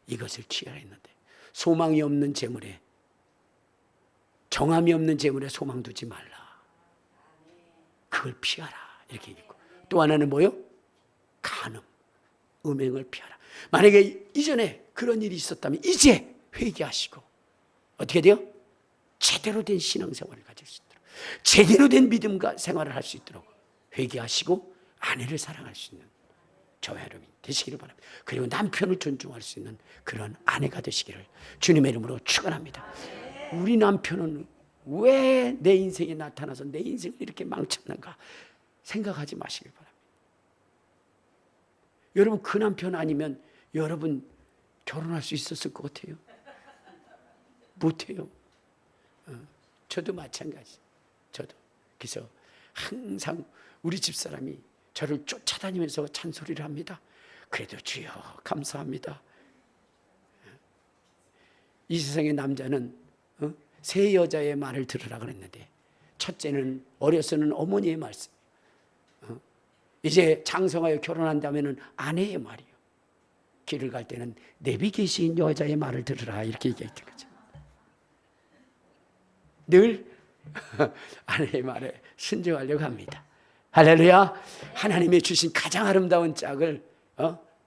이것을 취하라 했는데, 소망이 없는 재물에, 정함이 없는 재물에 소망 두지 말라. 그걸 피하라 이렇게 얘기했고, 또 하나는 뭐요? 간음, 음행을 피하라. 만약에 이전에 그런 일이 있었다면 이제 회개하시고 어떻게 돼요? 제대로 된 신앙생활을 가질 수 있도록, 제대로 된 믿음과 생활을 할 수 있도록 회개하시고 아내를 사랑할 수 있는 저와 여러분이 되시기를 바랍니다. 그리고 남편을 존중할 수 있는 그런 아내가 되시기를 주님의 이름으로 축원합니다. 우리 남편은 왜 내 인생에 나타나서 내 인생을 이렇게 망쳤는가 생각하지 마시길 바랍니다. 여러분, 그 남편 아니면 여러분 결혼할 수 있었을 것 같아요? 못해요. 저도 마찬가지. 저도. 그래서 항상 우리 집사람이 저를 쫓아다니면서 잔소리를 합니다. 그래도 주여 감사합니다. 이 세상의 남자는 세 여자의 말을 들으라 그랬는데, 첫째는 어려서는 어머니의 말씀, 이제 장성하여 결혼한다면 아내의 말이요, 길을 갈 때는 내비 계신 여자의 말을 들으라 이렇게 얘기했던 거죠. 늘 아내의 말에 순종하려고 합니다. 할렐루야. 하나님이 주신 가장 아름다운 짝을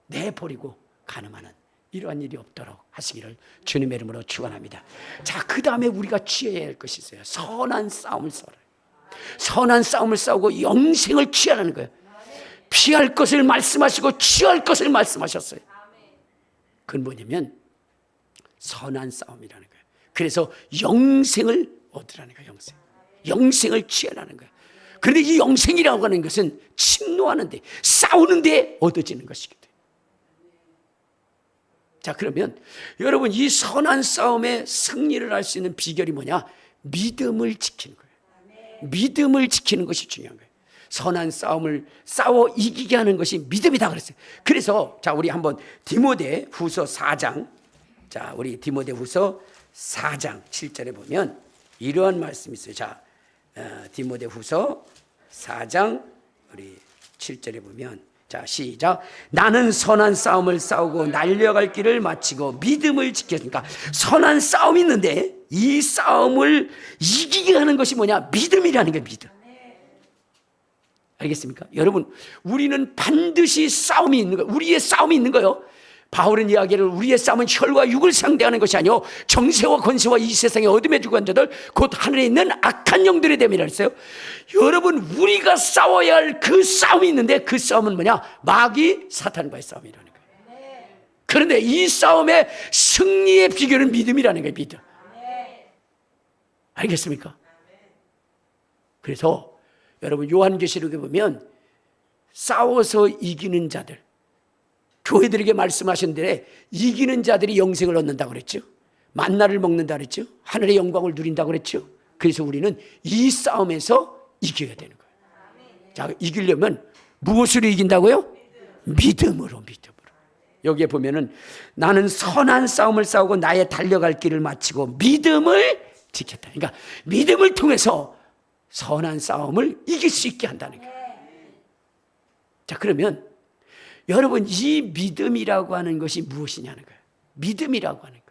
내버리고 간음하는 이러한 일이 없도록 하시기를 주님의 이름으로 축원합니다. 자, 그 다음에 우리가 취해야 할 것이 있어요. 선한 싸움을 싸워라. 선한 싸움을 싸우고 영생을 취하라는 거예요. 피할 것을 말씀하시고 취할 것을 말씀하셨어요. 그건 뭐냐면 선한 싸움이라는 거예요. 그래서 영생을 얻으라는 거예요. 영생을 취하라는 거예요. 그런데 이 영생이라고 하는 것은 침노하는데, 싸우는데 얻어지는 것이거든요. 자, 그러면 여러분, 이 선한 싸움에 승리를 할 수 있는 비결이 뭐냐? 믿음을 지키는 거예요. 믿음을 지키는 것이 중요한 거예요. 선한 싸움을 싸워 이기게 하는 것이 믿음이다 그랬어요. 그래서 자, 우리 한번 디모데후서 4장, 자, 우리 디모데후서 4장 7절에 보면 이러한 말씀이 있어요. 자, 디모데후서 4장 우리 7절에 보면, 자, 시작. 나는 선한 싸움을 싸우고 날려갈 길을 마치고 믿음을 지켰으니까, 선한 싸움이 있는데 이 싸움을 이기게 하는 것이 뭐냐? 믿음이라는 거예요. 믿음. 알겠습니까? 여러분, 우리는 반드시 싸움이 있는 거예요. 우리의 싸움이 있는 거예요. 바울은 이야기를, 우리의 싸움은 혈과 육을 상대하는 것이 아니요 정세와 권세와 이 세상의 어둠의 주관자들 곧 하늘에 있는 악한 영들의 됨이라 했어요. 여러분, 우리가 싸워야 할 그 싸움이 있는데 그 싸움은 뭐냐? 마귀 사탄과의 싸움이라는 거예요. 그런데 이 싸움의 승리의 비결은 믿음이라는 거예요. 믿음. 알겠습니까? 그래서 여러분, 요한계시록에 보면 싸워서 이기는 자들, 교회들에게 말씀하셨는데 이기는 자들이 영생을 얻는다고 그랬죠. 만나를 먹는다 그랬죠. 하늘의 영광을 누린다고 그랬죠. 그래서 우리는 이 싸움에서 이겨야 되는 거예요. 자, 이기려면 무엇으로 이긴다고요? 믿음으로. 여기에 보면은 나는 선한 싸움을 싸우고 나의 달려갈 길을 마치고 믿음을 지켰다. 그러니까 믿음을 통해서 선한 싸움을 이길 수 있게 한다는 거예요. 자, 그러면 여러분, 이 믿음이라고 하는 것이 무엇이냐는 거예요. 믿음이라고 하는 거예요.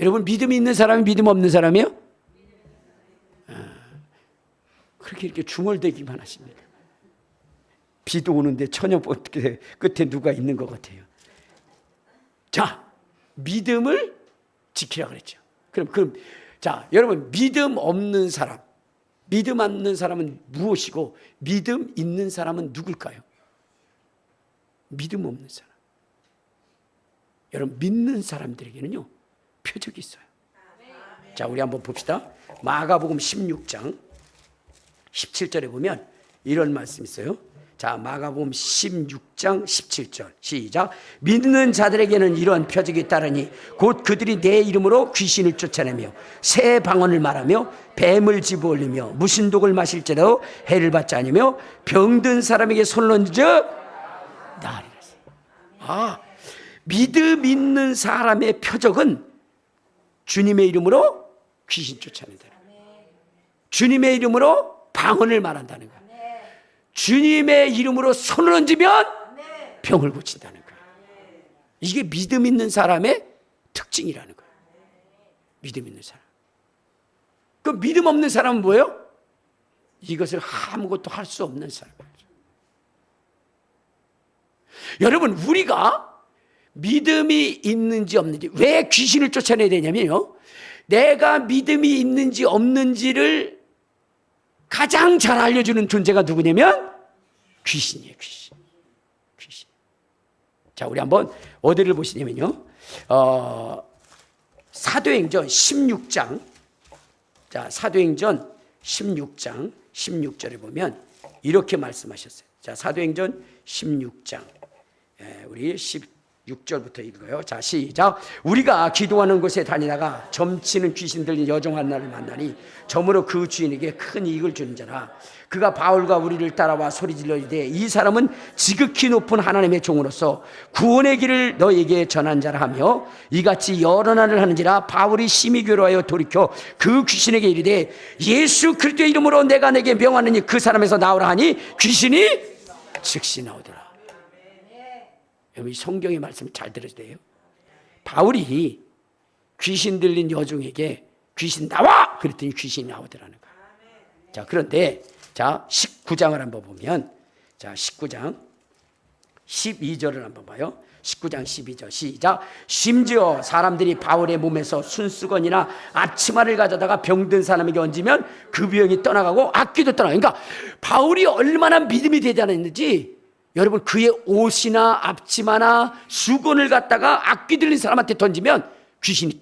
여러분, 믿음이 있는 사람이 믿음 없는 사람이요? 그렇게 이렇게 중얼대기만 하십니다. 비도 오는데 천여보 끝에 누가 있는 것 같아요. 자, 믿음을 지키라 그랬죠. 그럼 자, 여러분, 믿음 없는 사람, 믿음 없는 사람은 무엇이고 믿음 있는 사람은 누굴까요? 믿음 없는 사람. 여러분, 믿는 사람들에게는요 표적이 있어요. 자, 우리 한번 봅시다. 마가복음 16장 17절에 보면 이런 말씀이 있어요. 자, 마가복음 16장 17절 시작. 믿는 자들에게는 이러한 표적이 따르니 곧 그들이 내 이름으로 귀신을 쫓아내며 새 방언을 말하며 뱀을 집어올리며 무슨 독을 마실지라도 해를 받지 않으며 병든 사람에게 손을 얹어 나으리라. 아, 믿음 있는 사람의 표적은 주님의 이름으로 귀신 쫓아낸다. 주님의 이름으로 방언을 말한다는 거예요. 주님의 이름으로 손을 얹으면 병을 고친다는 거예요. 이게 믿음 있는 사람의 특징이라는 거예요. 믿음 있는 사람. 그 믿음 없는 사람은 뭐예요? 이것을 아무것도 할 수 없는 사람이죠. 여러분, 우리가 믿음이 있는지 없는지, 왜 귀신을 쫓아내야 되냐면요, 내가 믿음이 있는지 없는지를 가장 잘 알려주는 존재가 누구냐면 귀신이에요. 귀신. 자, 우리 한번 어디를 보시냐면요, 사도행전 16장. 자, 사도행전 16장 16절에 보면 이렇게 말씀하셨어요. 자, 사도행전 16장 우리 16절부터 읽어요. 자, 시작. 우리가 기도하는 곳에 다니다가 점치는 귀신 들린 여종 하나를 만나니 점으로 그 주인에게 큰 이익을 주는 자라. 그가 바울과 우리를 따라와 소리질러 이르되 이 사람은 지극히 높은 하나님의 종으로서 구원의 길을 너에게 전한 자라 하며 이같이 여러 날을 하는지라. 바울이 심히 괴로워하여 돌이켜 그 귀신에게 이르되 예수 그리스도의 이름으로 내가 내게 명하느니 그 사람에서 나오라 하니 귀신이 즉시 나오더라. 여러분, 이 성경의 말씀을 잘 들으셔야 돼요. 바울이 귀신 들린 여종에게 귀신 나와! 그랬더니 귀신이 나오더라는 거예요. 자, 그런데 자, 19장을 한번 보면, 자, 19장 12절을 한번 봐요. 19장 12절 시작. 심지어 사람들이 바울의 몸에서 순수건이나 앞치마를 가져다가 병든 사람에게 얹으면 그 병이 떠나가고 악귀도 떠나가고. 그러니까 바울이 얼마나 믿음이 되지 않았는지, 여러분, 그의 옷이나 앞치마나 수건을 갖다가 악귀 들린 사람한테 던지면 귀신이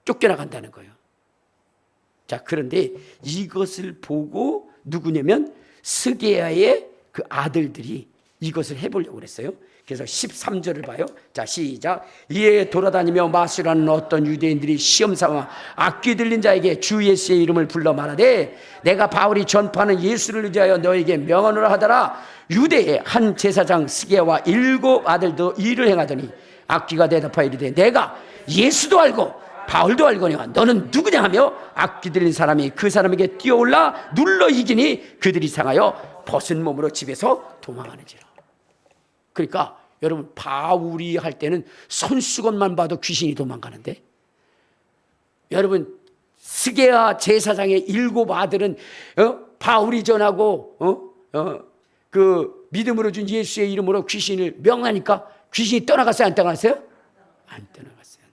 쫓겨나간다는 거예요. 자, 그런데 이것을 보고 누구냐면 스게야의 그 아들들이 이것을 해보려고 그랬어요. 그래서 13절을 봐요. 자, 시작. 이에 돌아다니며 마술하는 어떤 유대인들이 시험 삼아 악귀 들린 자에게 주 예수의 이름을 불러 말하되 내가 바울이 전파하는 예수를 의지하여 너에게 명하노라 하더라. 유대의 한 제사장 스게와 7 아들도 일을 행하더니 악귀가 대답하여 이르되 내가 예수도 알고 바울도 알거니와 너는 누구냐 하며 악귀 들린 사람이 그 사람에게 뛰어올라 눌러 이기니 그들이 상하여 벗은 몸으로 집에서 도망하는지라. 그러니까 여러분, 바울이 할 때는 손수건만 봐도 귀신이 도망가는데, 여러분, 스게야 제사장의 7 아들은 바울이 전하고 그 믿음으로 준 예수의 이름으로 귀신을 명하니까 귀신이 떠나갔어요? 안 떠나갔어요? 안 떠나갔어요.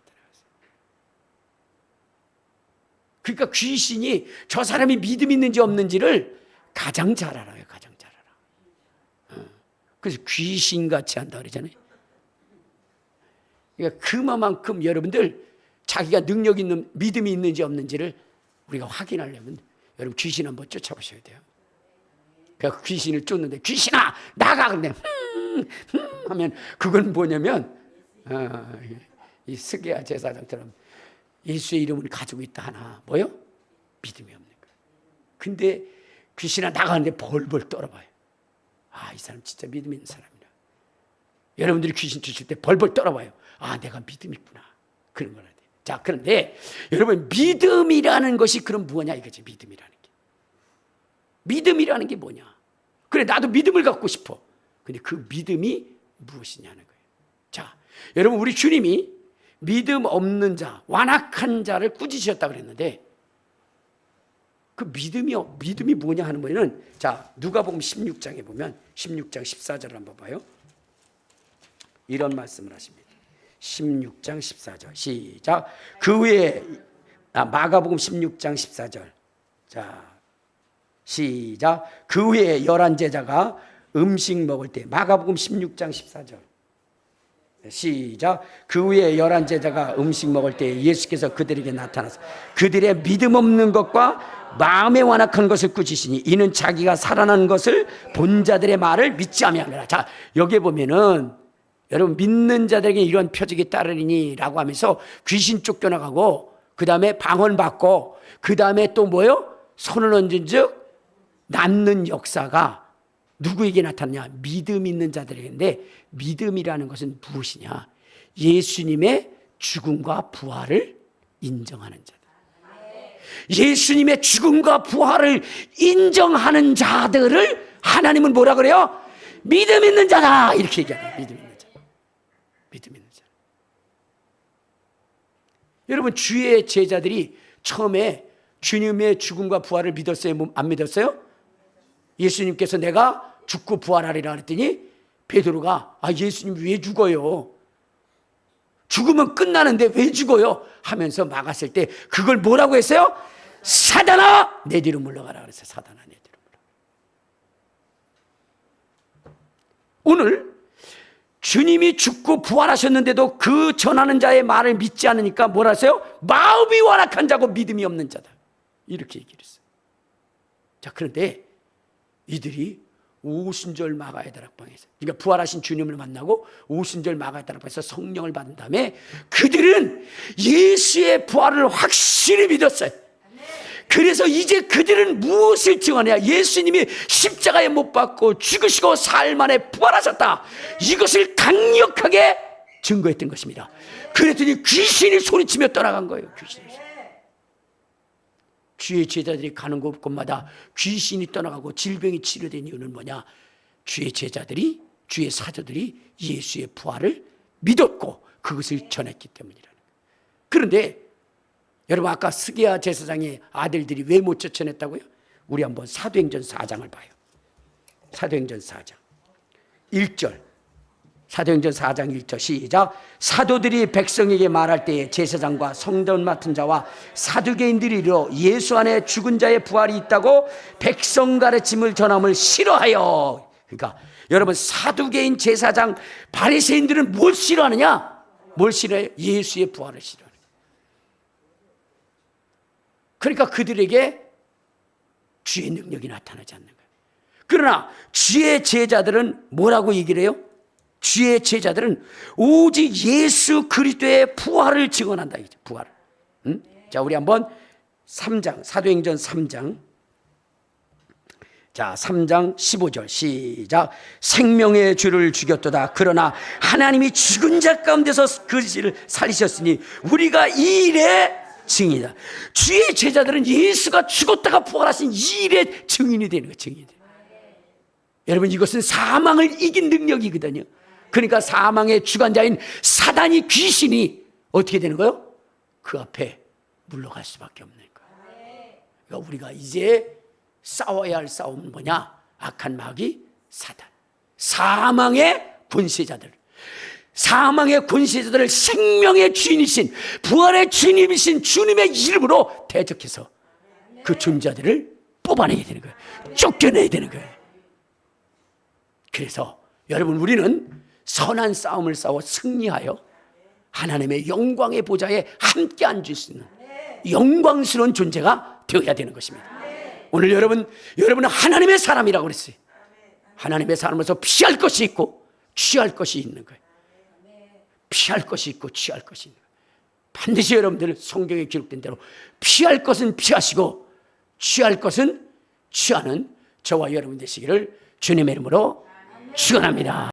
그러니까 귀신이 저 사람이 믿음 있는지 없는지를 가장 잘 알아요. 가장 잘 알아. 그래서 귀신같이 한다 그러잖아요. 그러니까 그만큼 여러분들 자기가 능력 있는 믿음이 있는지 없는지를 우리가 확인하려면 여러분 귀신 한번 쫓아보셔야 돼요. 그러니까 귀신을 쫓는데 귀신아 나가! 근데 하면 그건 뭐냐면 이 스게야 제사장처럼 예수의 이름을 가지고 있다 하나 뭐요? 믿음이 없는 거예요. 근데 귀신아 나가는데 벌벌 떨어봐요. 아, 이 사람 진짜 믿음 있는 사람이다. 여러분들이 귀신 쫓을 때 벌벌 떨어봐요. 아, 내가 믿음 있구나. 그런 거라. 자, 그런데 여러분 믿음이라는 것이 그럼 뭐냐 이거지. 믿음이라는 게. 믿음이라는 게 뭐냐. 그래, 나도 믿음을 갖고 싶어. 근데 그 믿음이 무엇이냐는 거예요. 자, 여러분 우리 주님이 믿음 없는 자, 완악한 자를 꾸짖으셨다고 그랬는데 그 믿음이 뭐냐 하는 거에는 자, 누가복음 16장에 보면 16장 14절을 한번 봐요. 이런 말씀을 하십니다. 16장 14절 시작. 그 후에 마가복음 16장 14절 자 시작. 그 후에 11제자가 음식 먹을 때 마가복음 16장 14절 시작. 그 후에 11제자가 음식 먹을 때 예수께서 그들에게 나타나서 그들의 믿음 없는 것과 마음에 완악한 것을 꾸짖으시니 이는 자기가 살아난 것을 본 자들의 말을 믿지 아니하느라. 자, 여기에 보면은 여러분 믿는 자들에게 이런 표적이 따르리니 라고 하면서 귀신 쫓겨나가고 그 다음에 방언받고 그 다음에 또 뭐요? 손을 얹은 즉 낫는 역사가 누구에게 나타나냐? 믿음 있는 자들에게인데 믿음이라는 것은 무엇이냐? 예수님의 죽음과 부활을 인정하는 자들. 예수님의 죽음과 부활을 인정하는 자들을 하나님은 뭐라 그래요? 믿음 있는 자다 이렇게 얘기하는 믿음 있는 자. 믿음 있는 자. 여러분 주의 제자들이 처음에 주님의 죽음과 부활을 믿었어요? 안 믿었어요? 예수님께서 내가 죽고 부활하리라 그랬더니 베드로가 예수님 왜 죽어요? 죽으면 끝나는데 왜 죽어요? 하면서 막았을 때 그걸 뭐라고 했어요? 사단아 내 뒤로 물러가라 그랬어요. 사단아 내 뒤로 물러가라. 오늘 주님이 죽고 부활하셨는데도 그 전하는 자의 말을 믿지 않으니까 뭐라 하세요? 마음이 완악한 자고 믿음이 없는 자다 이렇게 얘기를 했어요. 자, 그런데 이들이 오순절 마가의 다락방에서 그러니까 부활하신 주님을 만나고 오순절 마가의 다락방에서 성령을 받은 다음에 그들은 예수의 부활을 확실히 믿었어요. 그래서 이제 그들은 무엇을 증언해야 예수님이 십자가에 못 박고 죽으시고 사흘 만에 부활하셨다 이것을 강력하게 증거했던 것입니다. 그랬더니 귀신이 소리치며 떠나간 거예요. 귀신이. 주의 제자들이 가는 곳마다 귀신이 떠나가고 질병이 치료된 이유는 뭐냐? 주의 제자들이 주의 사도들이 예수의 부활을 믿었고 그것을 전했기 때문이라는 거예요. 그런데 여러분 아까 스게야 제사장의 아들들이 왜 못 쫓아냈다고요? 우리 한번 사도행전 4장을 봐요. 사도행전 4장 1절 사도행전 4장 1절 시작. 사도들이 백성에게 말할 때에 제사장과 성전 맡은 자와 사두개인들이 이르러 예수 안에 죽은 자의 부활이 있다고 백성 가르침을 전함을 싫어하여. 그러니까 여러분 사두개인 제사장 바리새인들은 뭘 싫어하느냐? 뭘 싫어해요? 예수의 부활을 싫어해요. 그러니까 그들에게 주의 능력이 나타나지 않는 거예요. 그러나 주의 제자들은 뭐라고 얘기를 해요? 주의 제자들은 오직 예수 그리스도의 부활을 증언한다. 부활을. 자, 우리 한번 3장 사도행전 3장 자 3장 15절 시작. 생명의 주를 죽였도다. 그러나 하나님이 죽은 자 가운데서 그리스도를 살리셨으니 우리가 이 일의 증인이다. 주의 제자들은 예수가 죽었다가 부활하신 이 일의 증인이 되는 거예요. 증인이. 여러분 이것은 사망을 이긴 능력이거든요. 그러니까 사망의 주관자인 사단이 귀신이 어떻게 되는 거예요? 그 앞에 물러갈 수밖에 없는 거예요. 그러니까 우리가 이제 싸워야 할 싸움은 뭐냐? 악한 마귀 사단. 사망의 권세자들. 사망의 권세자들을 생명의 주인이신 부활의 주님이신 주님의 이름으로 대적해서 그 존재들을 뽑아내야 되는 거예요. 쫓겨내야 되는 거예요. 그래서 여러분 우리는 선한 싸움을 싸워 승리하여 하나님의 영광의 보좌에 함께 앉을 수 있는 영광스러운 존재가 되어야 되는 것입니다. 오늘 여러분은 하나님의 사람이라고 그랬어요. 하나님의 사람으로서 피할 것이 있고 취할 것이 있는 거예요. 피할 것이 있고 취할 것이 있는 거예요. 반드시 여러분들 성경에 기록된 대로 피할 것은 피하시고 취할 것은 취하는 저와 여러분 되시기를 주님의 이름으로 축원합니다.